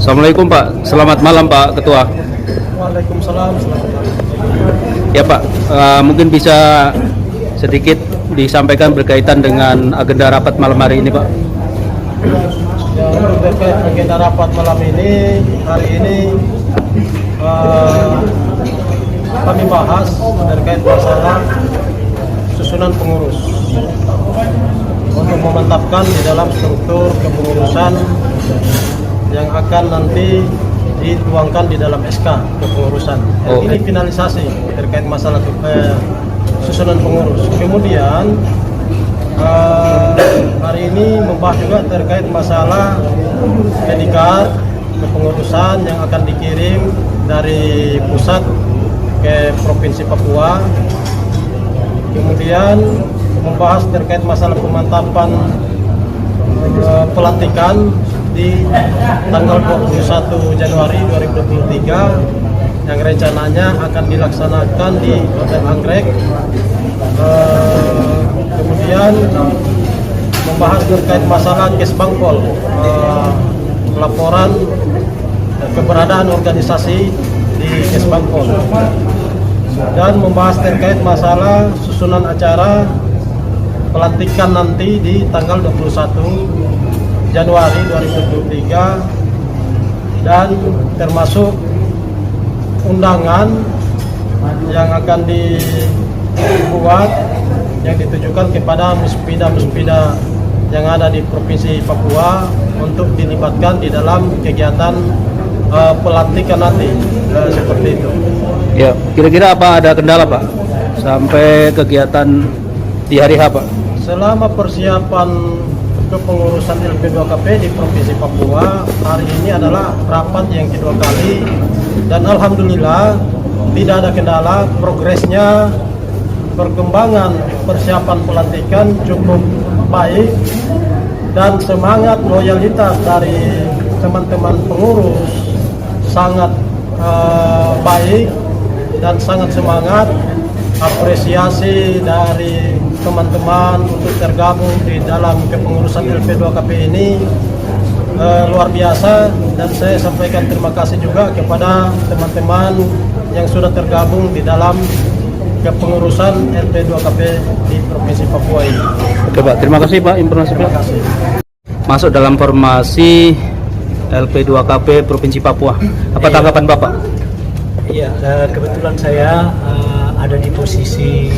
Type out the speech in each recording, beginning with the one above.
Assalamualaikum Pak, selamat malam Pak Ketua. Waalaikumsalam. Selamat malam. Ya Pak, mungkin bisa sedikit disampaikan berkaitan dengan agenda rapat malam hari ini Pak. Yang terkait agenda rapat malam ini, hari ini kami bahas terkait masalah susunan pengurus untuk memantapkan di dalam struktur kepengurusan yang akan nanti dituangkan di dalam SK kepengurusan. Ini finalisasi terkait masalah susunan pengurus. Kemudian hari ini membahas juga terkait masalah predikat kepengurusan yang akan dikirim dari pusat ke Provinsi Papua. Kemudian membahas terkait masalah pemantapan pelantikan di tanggal 21 Januari 2023 yang rencananya akan dilaksanakan di Hotel Anggrek. Kemudian membahas terkait masalah Kesbangpol, laporan keberadaan organisasi di Kesbangpol, dan membahas terkait masalah susunan acara pelantikan nanti di tanggal 21 Januari 2023 dan termasuk undangan yang akan dibuat yang ditujukan kepada muspida-muspida yang ada di Provinsi Papua untuk dilibatkan di dalam kegiatan pelantikan nanti, seperti itu. Ya, kira-kira apa ada kendala Pak sampai kegiatan di hari H Pak? Selama persiapan kepengurusan LP2KP di Provinsi Papua, hari ini adalah rapat yang kedua kali dan alhamdulillah tidak ada kendala. Progresnya, perkembangan persiapan pelantikan cukup baik dan semangat loyalitas dari teman-teman pengurus sangat baik dan sangat semangat. Apresiasi dari teman-teman untuk tergabung di dalam kepengurusan LP2KP ini luar biasa, dan saya sampaikan terima kasih juga kepada teman-teman yang sudah tergabung di dalam kepengurusan LP2KP di Provinsi Papua ini. Oke Pak, terima kasih Pak informasi Pak. Terima kasih. Masuk dalam formasi LP2KP Provinsi Papua. Apa tanggapan Bapak? Iya, kebetulan saya ada di posisi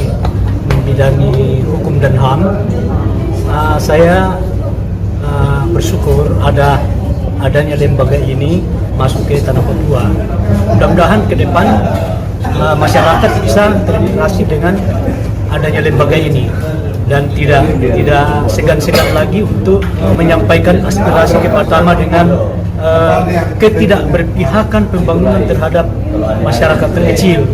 membidangi hukum dan HAM. Saya bersyukur adanya lembaga ini masuk ke tanah Papua. Mudah-mudahan ke depan masyarakat bisa terintegrasi dengan adanya lembaga ini dan tidak segan-segan lagi untuk menyampaikan aspirasi pertama dengan ketidakberpihakan pembangunan terhadap masyarakat terkecil.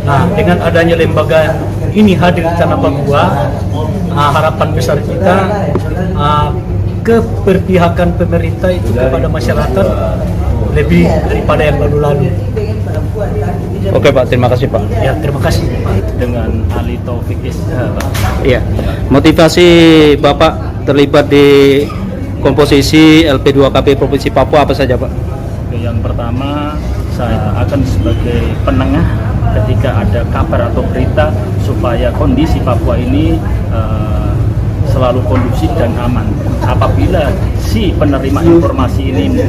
Nah, dengan adanya lembaga ini hadir di tanah Papua, harapan besar kita keberpihakan pemerintah itu kepada masyarakat lebih daripada yang lalu-lalu. Oke Pak, terima kasih Pak. Ya, terima kasih. Dengan Ali Taufik Isha, Pak. Iya, motivasi Bapak terlibat di komposisi LP2KP Provinsi Papua apa saja Pak? Yang pertama, saya akan sebagai penengah ketika ada kabar atau berita supaya kondisi Papua ini selalu kondusif dan aman. Apabila si penerima informasi ini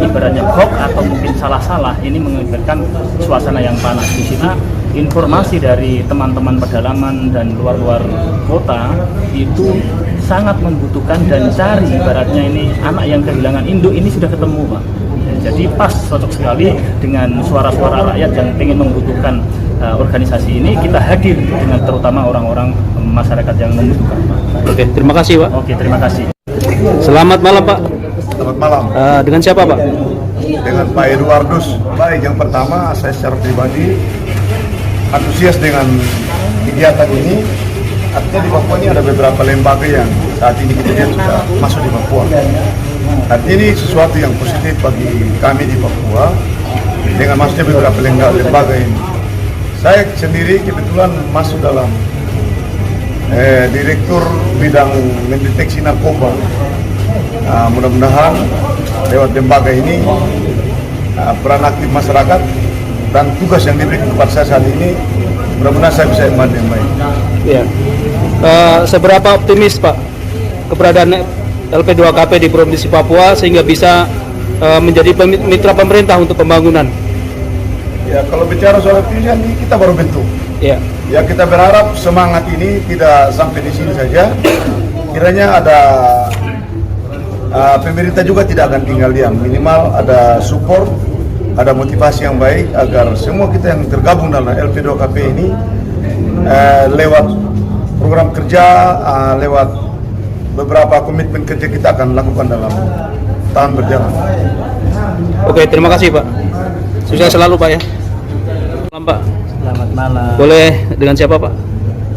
ibaratnya hoax atau mungkin salah-salah, ini mengakibatkan suasana yang panas. Di sini informasi dari teman-teman pedalaman dan luar-luar kota itu sangat membutuhkan dan cari, ibaratnya ini anak yang kehilangan induk ini sudah ketemu Pak. Jadi pas, cocok sekali dengan suara-suara rakyat yang ingin membutuhkan organisasi ini. Kita hadir dengan terutama orang-orang masyarakat yang membutuhkan. Oke, terima kasih Pak. Oke, terima kasih. Selamat malam Pak. Selamat malam. Dengan siapa Pak? Dengan Pak Eduardus. Baik, yang pertama saya secara pribadi antusias dengan kegiatan ini. Artinya di Papua ini ada beberapa lembaga yang saat ini kita lihat sudah masuk di Papua. Artinya ini sesuatu yang positif bagi kami di Papua dengan masuknya beberapa lembaga ini. Saya sendiri kebetulan masuk dalam Direktur Bidang Mendeteksi Narkoba. Mudah-mudahan lewat lembaga ini peran aktif masyarakat dan tugas yang diberikan kepada saya saat ini mudah-mudahan saya bisa membantu yang baik. Iya. Seberapa optimis Pak keberadaan LP2KP di Provinsi Papua sehingga bisa menjadi mitra pemerintah untuk pembangunan? Ya, kalau bicara soal pilihan ini kita baru bentuk. Iya. Ya, kita berharap semangat ini tidak sampai di sini saja. Kiranya ada pemerintah juga tidak akan tinggal diam. Minimal ada support, ada motivasi yang baik agar semua kita yang tergabung dalam LP2KP ini lewat program kerja, lewat beberapa komitmen kerja kita akan lakukan dalam tahun berjalan. Oke, terima kasih Pak. Sukses selalu Pak ya. Malam Pak. Selamat malam. Boleh dengan siapa Pak?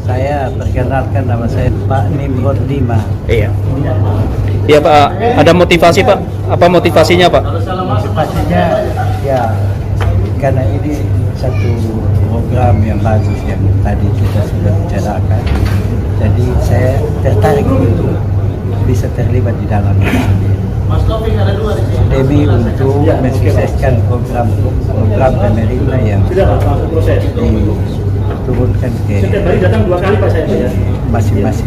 Saya perkenalkan, nama saya Pak Nimrod Lima. Iya. Iya Pak, ada motivasi Pak? Apa motivasinya Pak? Motivasinya ya karena ini satu program yang bagus yang tadi kita sudah bicarakan. Jadi saya tertarik untuk bisa terlibat di dalamnya. Demi untuk mensukseskan program pemerintah yang diturunkan ke masing-masing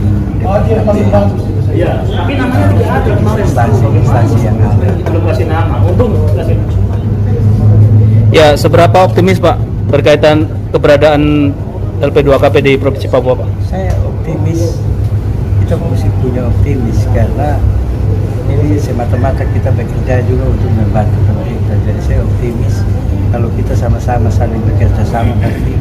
instansi yang ada. Ya, seberapa optimis Pak berkaitan keberadaan LP2KP di Provinsi Papua Pak? Saya optimis, kita mesti punya optimis karena ini semata-mata kita bekerja juga untuk membantu pemerintah. Jadi saya optimis kalau kita sama-sama saling bekerja sama nanti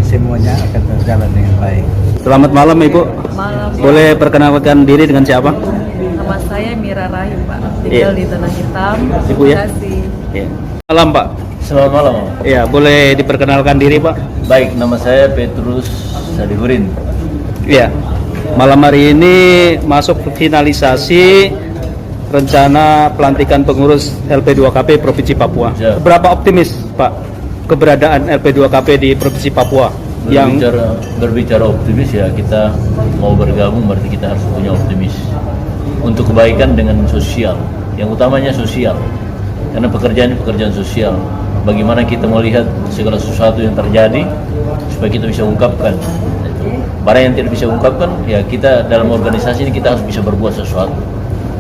semuanya akan berjalan dengan baik. Selamat malam Ibu. Malam. Boleh perkenalkan diri dengan siapa? Nama saya Mira Rahim, Pak. Tinggal di Tanah Hitam. Ibu ya? Terima kasih. Ya. Malam Pak. Selamat malam. Ya, boleh diperkenalkan diri Pak? Baik, nama saya Petrus Sadihurin. Iya. Malam hari ini masuk ke finalisasi rencana pelantikan pengurus LP2KP Provinsi Papua. Ya. Berapa optimis Pak keberadaan LP2KP di Provinsi Papua? Berbicara optimis ya, kita mau bergabung berarti kita harus punya optimis untuk kebaikan dengan sosial. Yang utamanya sosial, karena pekerjaan ini pekerjaan sosial. Bagaimana kita melihat segala sesuatu yang terjadi supaya kita bisa ungkapkan. Barang yang tidak bisa ungkapkan, ya kita dalam organisasi ini kita harus bisa berbuat sesuatu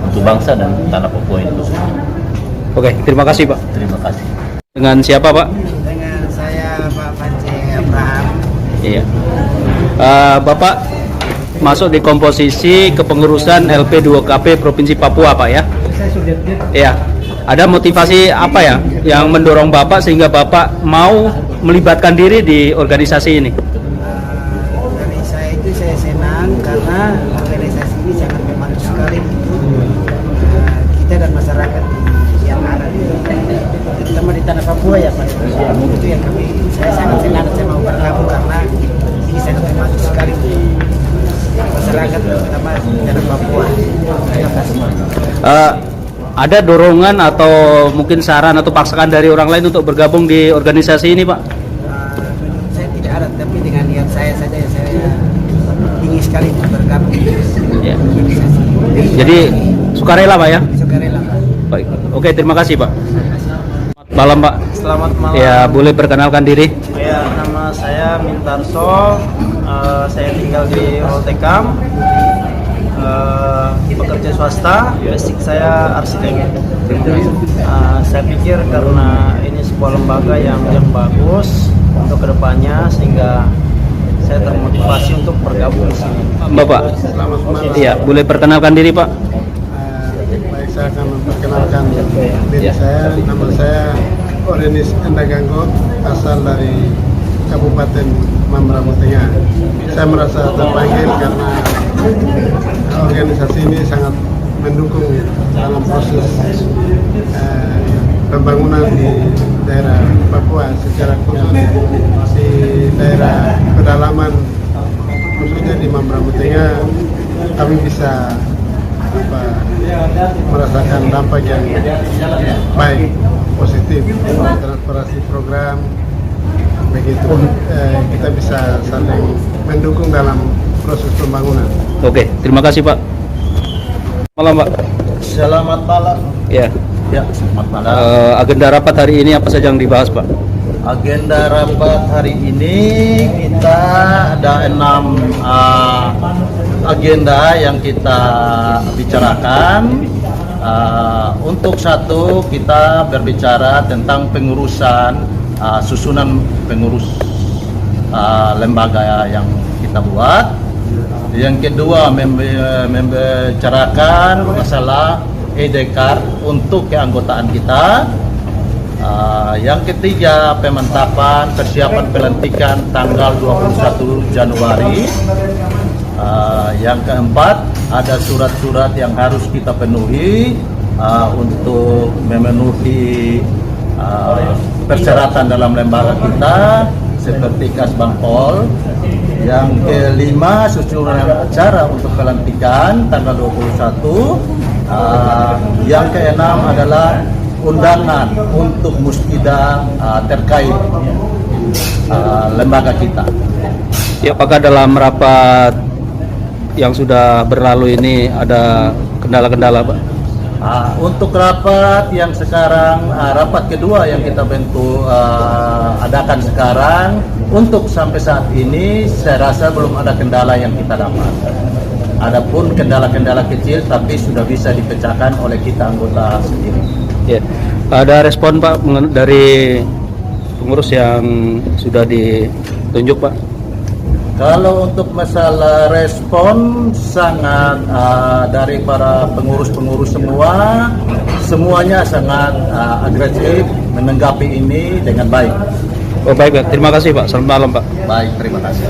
untuk bangsa dan tanah Papua ini khususnya. Oke, terima kasih Pak. Terima kasih. Dengan siapa Pak? Dengan saya Pak Pancing Abraham. Iya. Bapak masuk di komposisi kepengurusan LP2KP Provinsi Papua Pak ya? Iya. Ada motivasi apa ya yang mendorong Bapak sehingga Bapak mau melibatkan diri di organisasi ini? Dari saya itu saya senang karena organisasi ini sangat membantu sekali kita dan masyarakat yang ada terutama di tanah Papua ya Pak. Itu yang saya sangat senang saya mau bergabung karena ini sangat membantu sekali masyarakat terutama di tanah Papua. Terima kasih. Ada dorongan atau mungkin saran atau paksaan dari orang lain untuk bergabung di organisasi ini Pak? Saya tidak ada, tapi dengan niat saya saja saya ingin sekali untuk bergabung di Ya. organisasi. Jadi sukarela Pak ya? Sukarela Pak. Baik. Oke, terima kasih Pak. Malam Pak. Selamat malam. Ya, boleh perkenalkan diri? Ya, nama saya Mintarso. Saya tinggal di Roltekam. Pekerja swasta, basic saya arsitek. Saya pikir karena ini sebuah lembaga yang bagus untuk kedepannya sehingga saya termotivasi untuk bergabung di sini. Bapak. Selamat malam. Iya, boleh perkenalkan diri Pak? Baik, saya akan memperkenalkan diri saya. Nama saya Orenis Endaganggo, asal dari Kabupaten Mamberamo Tengah. Saya merasa terpanggil karena organisasi ini sangat mendukung dalam proses pembangunan di daerah Papua secara khusus di daerah pedalaman khususnya di Mamberamo Tengah. Kami bisa merasakan dampak yang baik, positif, transparansi program. Begitu kita bisa saling mendukung dalam proses pembangunan. Oke, terima kasih Pak. Malam Pak. Selamat malam. Ya. Ya, selamat malam. Agenda rapat hari ini apa saja yang dibahas, Pak? Agenda rapat hari ini kita ada 6 agenda yang kita bicarakan. Untuk satu, kita berbicara tentang pengurusan susunan pengurus lembaga yang kita buat. Yang kedua, membicarakan masalah ID card untuk keanggotaan kita. Yang ketiga, pemantapan persiapan pelantikan tanggal 21 Januari. Yang keempat, ada surat-surat yang harus kita penuhi untuk memenuhi persyaratan dalam lembaga kita seperti Kasbangpol. Yang kelima, susunan acara untuk pelantikan tanggal 21. Yang keenam adalah undangan untuk musida terkait lembaga kita. Ya, apakah dalam rapat yang sudah berlalu ini ada kendala-kendala, Pak? Untuk rapat yang sekarang, rapat kedua yang kita adakan sekarang, untuk sampai saat ini saya rasa belum ada kendala yang kita dapat. Adapun kendala-kendala kecil tapi sudah bisa dipecahkan oleh kita anggota sendiri. Ya, ada respon Pak dari pengurus yang sudah ditunjuk, Pak? Kalau untuk masalah respon sangat dari para pengurus-pengurus semuanya sangat agresif menanggapi ini dengan baik. Oh baik Pak, terima kasih Pak. Selamat malam Pak. Baik, terima kasih.